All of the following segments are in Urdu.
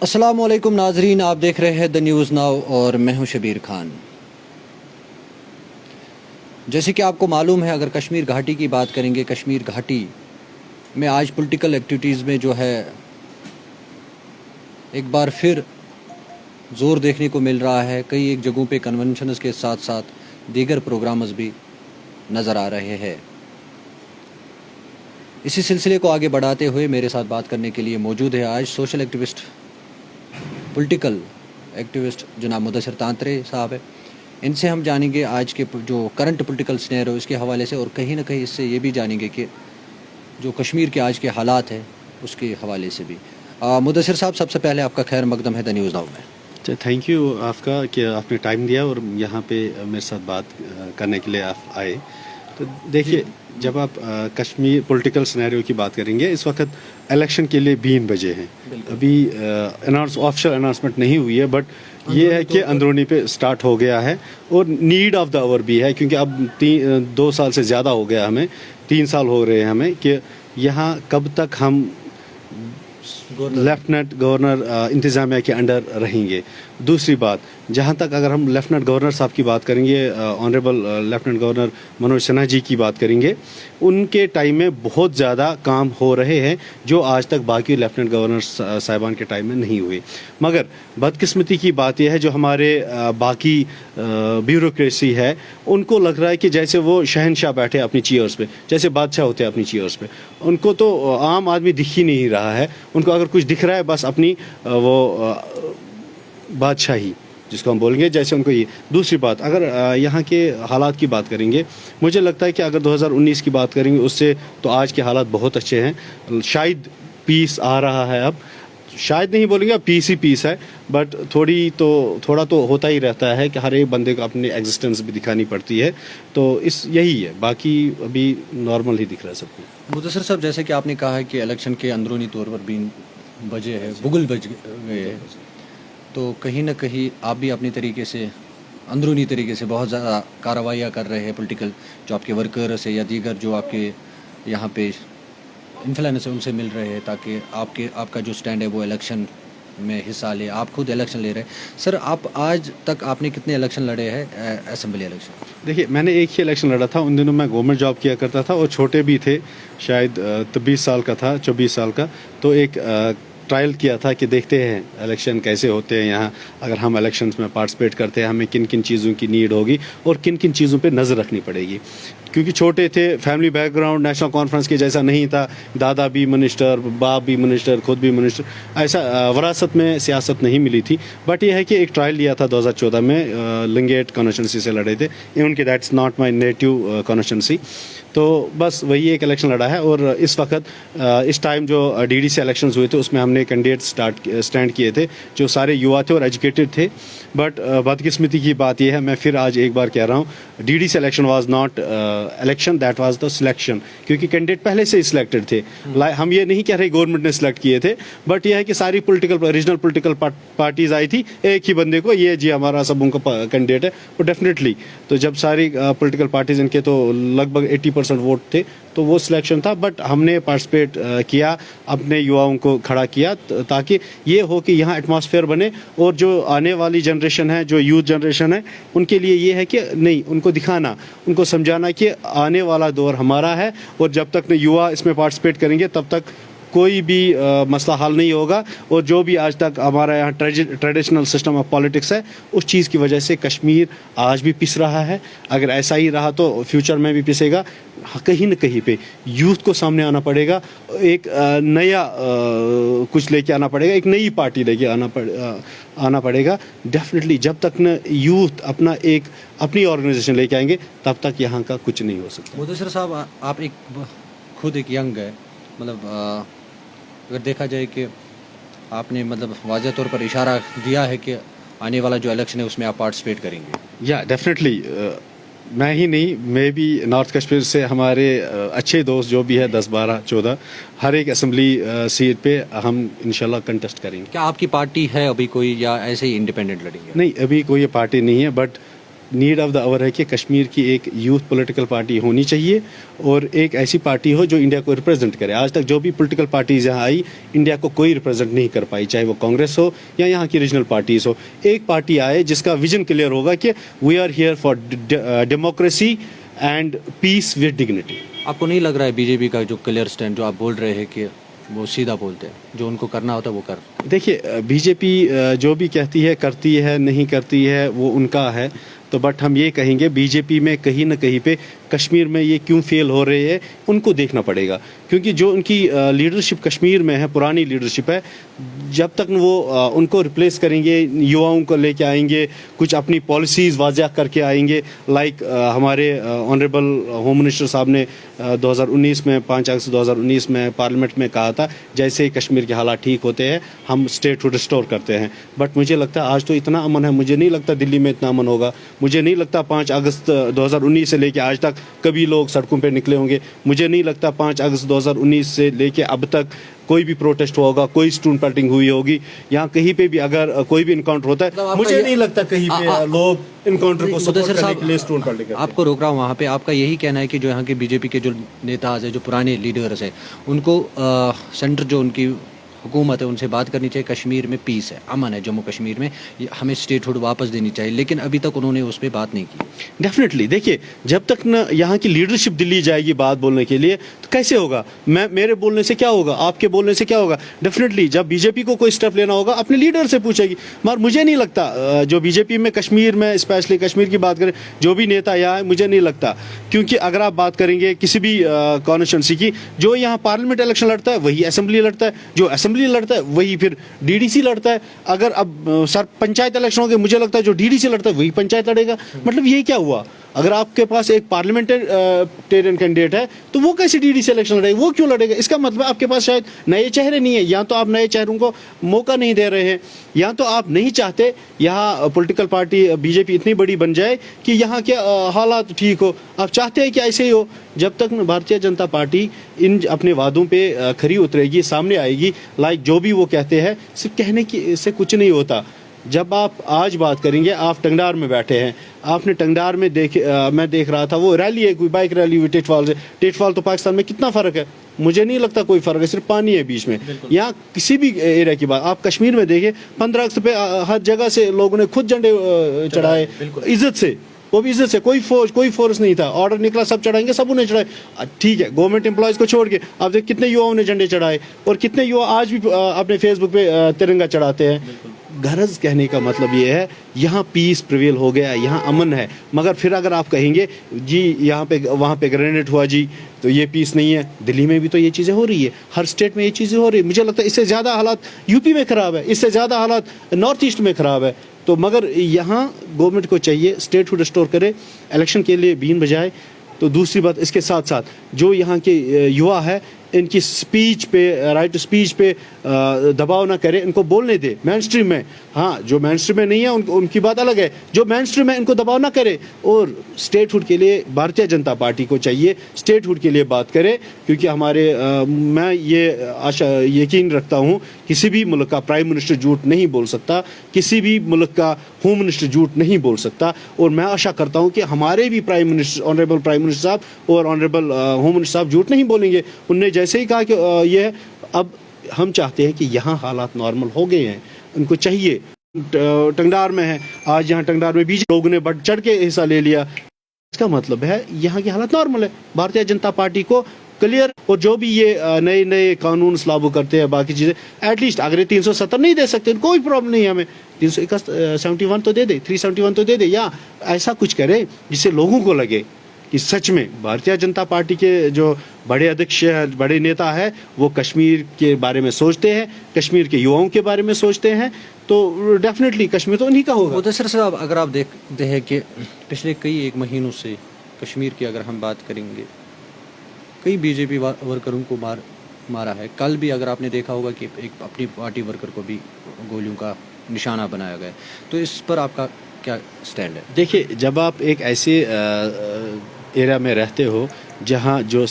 السلام علیکم ناظرین، آپ دیکھ رہے ہیں دا نیوز ناؤ اور میں ہوں شبیر خان۔ جیسے کہ آپ کو معلوم ہے، اگر کشمیر گھاٹی کی بات کریں گے، کشمیر گھاٹی میں آج پولیٹیکل ایکٹیویٹیز میں جو ہے ایک بار پھر زور دیکھنے کو مل رہا ہے۔ کئی ایک جگہوں پہ کنونشنز کے ساتھ ساتھ دیگر پروگرامز بھی نظر آ رہے ہیں۔ اسی سلسلے کو آگے بڑھاتے ہوئے میرے ساتھ بات کرنے کے لیے موجود ہے آج سوشل ایکٹیوسٹ، پولیٹیکل ایکٹیوسٹ جناب مدثر تانترے صاحب ہے۔ ان سے ہم جانیں گے آج کے جو کرنٹ پولیٹیکل سینیریو اس کے حوالے سے، اور کہیں نہ کہیں اس سے یہ بھی جانیں گے کہ جو کشمیر کے آج کے حالات ہیں اس کے حوالے سے بھی۔ مدثر صاحب، سب سے پہلے آپ کا خیر مقدم ہے دا نیوز ناؤ میں۔ تھینک یو آپ کا کہ آپ نے ٹائم دیا اور یہاں پہ میرے ساتھ بات کرنے کے لیے آپ آئے۔ تو دیکھیے، جب آپ کشمیر پولیٹیکل سینیریو کی بات کریں گے، اس وقت الیکشن کے لیے 20 بجے ہیں۔ ابھی آفیشیل اناؤنسمنٹ نہیں ہوئی ہے، بٹ یہ ہے کہ اندرونی پہ سٹارٹ ہو گیا ہے اور نیڈ آف دا آور بھی ہے، کیونکہ اب 2 سال سے زیادہ ہو گیا، ہمیں 3 سال ہو رہے ہیں ہمیں، کہ یہاں کب تک ہم لیفٹننٹ گورنر انتظامیہ کے انڈر رہیں گے۔ دوسری بات، جہاں تک اگر ہم لیفٹننٹ گورنر صاحب کی بات کریں گے، honourable lieutenant governor Manoj Sinha ji کی بات کریں گے، ان کے ٹائم میں بہت زیادہ کام ہو رہے ہیں جو آج تک باقی لیفٹننٹ گورنر صاحبان کے ٹائم میں نہیں ہوئے۔ مگر بدقسمتی کی بات یہ ہے، جو ہمارے باقی بیوروکریسی ہے، ان کو لگ رہا ہے کہ جیسے وہ شہنشاہ بیٹھے اپنی چیئرز پہ، جیسے بادشاہ ہوتے ہیں اپنی چیئرز پہ۔ ان کو تو عام آدمی دکھ ہی نہیں رہا ہے، ان کو اگر کچھ دکھ رہا ہے بس اپنی وہ بادشاہی، جس کو ہم بولیں گے، جیسے ان کو یہ۔ دوسری بات، اگر یہاں کے حالات کی بات کریں گے، مجھے لگتا ہے کہ اگر 2019 کی بات کریں گے، اس سے تو آج کے حالات بہت اچھے ہیں۔ شاید پیس آ رہا ہے، اب شاید نہیں بولیں گے، پیس ہی پیس ہے، بٹ تھوڑا تو ہوتا ہی رہتا ہے کہ ہر ایک بندے کو اپنی ایگزسٹنس بھی دکھانی پڑتی ہے، تو یہی ہے، باقی ابھی نارمل ہی دکھ رہا ہے سب کو۔ مدثر صاحب، جیسے کہ آپ نے کہا ہے کہ الیکشن کے اندرونی طور پر 20 بجے ہے، بگل بج گئے ہیں، تو کہیں نہ کہیں آپ بھی اپنی طریقے سے اندرونی طریقے سے بہت زیادہ کارروائیاں کر رہے ہیں، پولیٹیکل جو آپ کے ورکرز ہیں یا دیگر جو آپ کے یہاں پہ انفلوئنس ہے ان سے مل رہے ہیں، تاکہ آپ کا جو سٹینڈ ہے وہ الیکشن میں حصہ لے۔ آپ خود الیکشن لے رہے ہیں سر، آپ آج تک آپ نے کتنے الیکشن لڑے ہیں اسمبلی الیکشن؟ دیکھیے، میں نے ایک ہی الیکشن لڑا تھا، ان دنوں میں گورنمنٹ جاب کیا کرتا تھا اور چھوٹے بھی تھے، شاید 23 سال کا تھا، 24 سال کا، تو ایک ٹرائل کیا تھا کہ دیکھتے ہیں الیکشن کیسے ہوتے ہیں یہاں، اگر ہم الیکشنز میں پارٹیسپیٹ کرتے ہیں ہمیں کن کن چیزوں کی نیڈ ہوگی اور کن کن چیزوں پہ نظر رکھنی پڑے گی، کیونکہ چھوٹے تھے، family back ground national conference کے جیسا نہیں تھا، دادا بھی منسٹر، باپ بھی منسٹر، خود بھی منسٹر، ایسا وراثت میں سیاست نہیں ملی تھی۔ بٹ یہ ہے کہ ایک ٹرائل لیا تھا 2014 میں، لنگیٹ کانسٹیچوئنسی سے لڑے تھے، ایون کہ that's not my native constituency, تو بس وہی ایک الیکشن لڑا ہے۔ اور اس وقت اس ٹائم جو ڈی ڈی سی الیکشنز ہوئے تھے، اس میں ہم نے کینڈیڈیٹ اسٹینڈ کیے تھے جو سارے یوا تھے اور ایجوکیٹڈ تھے، بٹ بدقسمتی کی بات یہ ہے، میں پھر آج ایک بار کہہ رہا ہوں، D D C election was not election, that was the selection, کیونکہ کینڈیڈیٹ پہلے سے ہی سلیکٹڈ تھے۔ ہم یہ نہیں کہہ رہے گورنمنٹ نے سلیکٹ کیے تھے، بٹ یہ ہے کہ ساری ریجنل پولیٹیکل پارٹیز آئی تھی ایک ہی بندے کو، یہ جی ہمارا سب ان کا کینڈیڈیٹ ہے، اور ڈیفینیٹلی تو جب ساری پولیٹیکل پارٹیز، ان کے تو لگ بھگ 80% ووٹ تھے، تو وہ سلیکشن تھا، بٹ ہم نے پارٹیسپیٹ کیا، اپنے یواؤں کو کھڑا کیا، تاکہ یہ ہو کہ یہاں ایٹماسفیئر بنے، اور جو آنے والی جنریشن ہے، جو یوتھ جنریشن ہے، ان کے لیے یہ ہے کہ نہیں، ان کو دکھانا، ان کو سمجھانا کہ آنے والا دور ہمارا ہے، اور جب تک یوا اس میں پارٹیسپیٹ کریں گے تب تک کوئی بھی مسئلہ حل نہیں ہوگا، اور جو بھی آج تک ہمارا یہاں ٹریڈیشنل سسٹم آف پالیٹکس ہے، اس چیز کی وجہ سے کشمیر آج بھی پس رہا ہے۔ اگر ایسا ہی رہا تو فیوچر میں بھی پسے گا۔ کہیں نہ کہیں پہ یوتھ کو سامنے آنا پڑے گا، ایک نیا کچھ لے کے آنا پڑے گا، ایک نئی پارٹی لے کے آنا پڑے گا ڈیفینیٹلی۔ جب تک نہ یوتھ اپنی آرگنائزیشن لے کے آئیں گے، تب تک یہاں کا کچھ نہیں ہو سکتا۔ مدثر صاحب، آپ خود ایک ینگ ہے، مطلب اگر دیکھا جائے کہ آپ نے مطلب واضح طور پر اشارہ دیا ہے کہ آنے والا جو الیکشن ہے اس میں آپ پارٹیسپیٹ کریں گے۔ یا ڈیفینیٹلی، میں ہی نہیں، میں بھی نارتھ کشمیر سے ہمارے اچھے دوست جو بھی ہے 10 12 14 ہر ایک اسمبلی سیٹ پہ ہم انشاءاللہ کنٹیسٹ کریں گے۔ کیا آپ کی پارٹی ہے ابھی کوئی، یا ایسے ہی انڈیپینڈنٹ لڑیں گے؟ نہیں، ابھی کوئی پارٹی نہیں ہے، بٹ نیڈ آف دا آور ہے کہ کشمیر کی ایک یوتھ پولیٹیکل پارٹی ہونی چاہیے اور ایک ایسی پارٹی ہو جو انڈیا کو ریپرزینٹ کرے. آج تک جو بھی پولیٹیکل پارٹیز یہاں آئی انڈیا کو کوئی ریپرزینٹ نہیں کر پائی, چاہے وہ کانگریس ہو یا یہاں کی ریجنل پارٹیز ہو. ایک پارٹی آئے جس کا ویژن کلیئر ہوگا کہ we are here for democracy and peace with dignity. آپ کو نہیں لگ رہا ہے بی جے پی کا جو کلیئر اسٹینڈ جو آپ بول رہے ہیں کہ وہ سیدھا بولتے ہیں, جو ان کو کرنا ہوتا ہے وہ کر. دیکھیے بی جے پی جو بھی کہتی ہے کرتی ہے, نہیں کرتی ہے وہ ان کا ہے. تو بٹ ہم یہ کہیں گے بی جے پی میں کہیں نہ کہیں پہ کشمیر میں یہ کیوں فیل ہو رہے ہیں ان کو دیکھنا پڑے گا, کیونکہ جو ان کی لیڈرشپ کشمیر میں ہے, پرانی لیڈرشپ ہے, جب تک وہ ان کو ریپلیس کریں گے, یواؤں کو لے کے آئیں گے, کچھ اپنی پالیسیز واضح کر کے آئیں گے. لائک ہمارے آنریبل ہوم منسٹر صاحب نے 2019 میں 5 اگست 2019 میں پارلیمنٹ میں کہا تھا جیسے ہی کشمیر کے حالات ٹھیک ہوتے ہیں ہم اسٹیٹ کو ریسٹور کرتے ہیں. بٹ مجھے لگتا ہے آج تو اتنا امن ہے, مجھے نہیں لگتا دلی میں اتنا امن ہوگا. مجھے نہیں لگتا 5 اگست 2019 سے لے کے آج تک کبھی لوگ سڑکوں پہ نکلے ہوں گے. مجھے نہیں لگتا 5 اگست 2019 سے لے کے اب تک کوئی بھی پروٹیسٹ ہوا ہوگا, کوئی اسٹون پیلٹنگ ہوئی ہوگی. یہاں کہیں پہ بھی اگر کوئی بھی انکاؤنٹر ہوتا ہے مجھے نہیں لگتا کہیں پہ لوگ انکاؤنٹر کو سپورٹ کرنے کے لیے اسٹون پیلٹنگ کرتے ہیں. آپ کو روک رہا ہوں وہاں پہ. آپ کا یہی کہنا ہے کہ جو یہاں کے بی جے پی کے جو نیتاز ہیں, جو پرانے لیڈرز ہیں, ان کو سینٹر جو ان کی حکومت ہے ان سے بات کرنی چاہیے. کشمیر میں پیس ہے, امن ہے, جموں کشمیر میں ہمیں اسٹیٹ ہوڈ واپس دینی چاہیے, لیکن ابھی تک انہوں نے اس پہ بات نہیں کی. ڈیفینیٹلی دیکھیے جب تک نہ یہاں کی لیڈرشپ دلی جائے گی بات بولنے کے لیے تو کیسے ہوگا. میرے بولنے سے کیا ہوگا, آپ کے بولنے سے کیا ہوگا. ڈیفینیٹلی جب بی جے پی کو کوئی اسٹیپ لینا ہوگا اپنے لیڈر سے پوچھے گی. مگر مجھے نہیں لگتا جو بی جے پی میں کشمیر میں اسپیشلی کشمیر کی بات کریں جو بھی نیتا یہاں ہے, مجھے نہیں لگتا, کیونکہ اگر آپ بات کریں گے کسی بھی کانسٹیٹوینسی کی, جو یہاں پارلیمنٹ الیکشن لڑتا ہے وہی اسمبلی لڑتا ہے, جو اسمبلی لڑتا ہے وہی پھر ڈی ڈی سی لڑتا ہے. اگر اب سر پنچایت الیکشن ہو گئے, مجھے لگتا ہے جو ڈی ڈی سی لڑتا ہے وہی پنچایت لڑے گا. مطلب یہ کیا ہوا, اگر آپ کے پاس ایک پارلیمنٹرین کینڈیڈیٹ ہے تو وہ کیسے ڈی ڈی سی الیکشن لڑے گا, وہ کیوں لڑے گا. اس کا مطلب آپ کے پاس شاید نئے چہرے نہیں ہیں, یا تو آپ نئے چہروں کو موقع نہیں دے رہے ہیں, یا تو آپ نہیں چاہتے یہاں پولیٹیکل پارٹی بی جے پی اتنی بڑی بن جائے کہ یہاں کے حالات ٹھیک ہو. آپ چاہتے ہیں کہ ایسے ہی ہو. جب تک بھارتیہ جنتا پارٹی ان اپنے وعدوں پہ کھری اترے گی, سامنے آئے گی, لائک جو بھی وہ کہتے ہیں صرف کہنے کی سے کچھ نہیں ہوتا. جب آپ آج بات کریں گے, آپ ٹنگڈار میں بیٹھے ہیں, آپ نے ٹنگڈار میں میں دیکھ رہا تھا وہ ریلی ہے, کوئی بائک ریلی ہوئی ٹیٹ فال سے. ٹیٹ فال تو پاکستان میں کتنا فرق ہے, مجھے نہیں لگتا کوئی فرق ہے, صرف پانی ہے بیچ میں. یہاں کسی بھی ایریا کی بات آپ کشمیر میں دیکھیں, 15 اگست پہ ہر جگہ سے لوگوں نے خود جھنڈے چڑھائے عزت سے, وہ بھی عزت سے, کوئی فورس نہیں تھا. آرڈر نکلا سب چڑھائیں گے, سب نے چڑھائے. ٹھیک ہے, گورنمنٹ امپلائیز کو چھوڑ کے آپ دیکھ کتنے یواؤں نے جھنڈے چڑھائے, اور کتنے یوا آج بھی اپنے فیس بک پہ ترنگا چڑھاتے ہیں. غرض کہنے کا مطلب یہ ہے یہاں پیس پریویل ہو گیا, یہاں امن ہے. مگر پھر اگر آپ کہیں گے جی یہاں پہ وہاں پہ گرینیڈ ہوا جی تو یہ پیس نہیں ہے, دلی میں بھی تو یہ چیزیں ہو رہی ہے, ہر اسٹیٹ میں یہ چیزیں ہو رہی ہے. مجھے لگتا ہے اس سے زیادہ حالات یو پی میں خراب ہے, اس سے زیادہ حالات نارتھ ایسٹ میں خراب ہے. تو مگر یہاں گورنمنٹ کو چاہیے اسٹیٹ کو ریسٹور کرے, الیکشن کے لیے بین بجائے. تو دوسری بات اس کے ساتھ ساتھ جو یہاں کے یوا ہے ان کی سپیچ پہ, رائٹ ٹو سپیچ پہ دباؤ نہ کرے, ان کو بولنے دے مین اسٹریم میں. ہاں جو مین اسٹریم میں نہیں ہے ان کی بات الگ ہے, جو مین اسٹریم ہے ان کو دباؤ نہ کرے. اور اسٹیٹ ہوڈ کے لیے بھارتیہ جنتا پارٹی کو چاہیے اسٹیٹ ہوڈ کے لیے بات کرے, کیونکہ ہمارے میں یہ یقین رکھتا ہوں کسی بھی ملک کا پرائم منسٹر جھوٹ نہیں بول سکتا, کسی بھی ملک کا ہوم منسٹر جھوٹ نہیں بول سکتا. اور میں آشا کرتا ہوں کہ ہمارے بھی prime minister, honourable prime minister صاحب اور آنریبل ہوم منسٹر صاحب جھوٹ نہیں بولیں گے. ان نے جیسے ہی کہا کہ یہ ہے, اب ہم چاہتے ہیں کہ یہاں حالات نارمل ہو گئے ہیں, ان کو چاہیے. ٹنگڈار میں ہے آج, یہاں ٹنگڈار میں بھی لوگوں نے بڑھ چڑھ کے حصہ لے لیا. اس کا مطلب ہے یہاں کے حالات نارمل ہے. بھارتیہ جنتا پارٹی کو کلیئر, اور جو بھی یہ نئے قانون لاگو کرتے ہیں باقی چیزیں, ایٹ لیسٹ اگر یہ 370 نہیں دے سکتے کوئی پرابلم نہیں ہے, ہمیں 371 تو دے دے, 371 تو دے دے, یا ایسا کچھ کرے جس سے لوگوں کو لگے کہ سچ میں بھارتیہ جنتا پارٹی کے جو بڑے ادھیکش ہے, بڑے نیتا ہے, وہ کشمیر کے بارے میں سوچتے ہیں, کشمیر کے یواؤں کے بارے میں سوچتے ہیں. تو ڈیفینیٹلی کشمیر تو انہی کا ہوگا. مدثر صاحب, اگر آپ دیکھتے ہیں کہ پچھلے کئی ایک مہینوں سے کشمیر کی اگر ہم بات کریں گے, کئی بی جے پی ورکروں کو مارا ہے. کل بھی اگر آپ نے دیکھا ہوگا کہ ایک اپنی پارٹی ورکر کو بھی گولیوں کا نشانہ بنایا گیا ہے. تو اس پر آپ کا کیا سٹینڈ ہے؟ دیکھیے جب آپ ایک ایسے ایریا میں رہتے ہو جہاں جو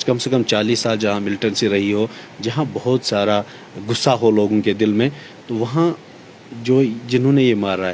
کم سے کم 40 سال جہاں ملٹنسی رہی ہو, جہاں بہت سارا غصہ ہو لوگوں کے دل میں, تو وہاں جو جنہوں نے یہ مار رہا ہے,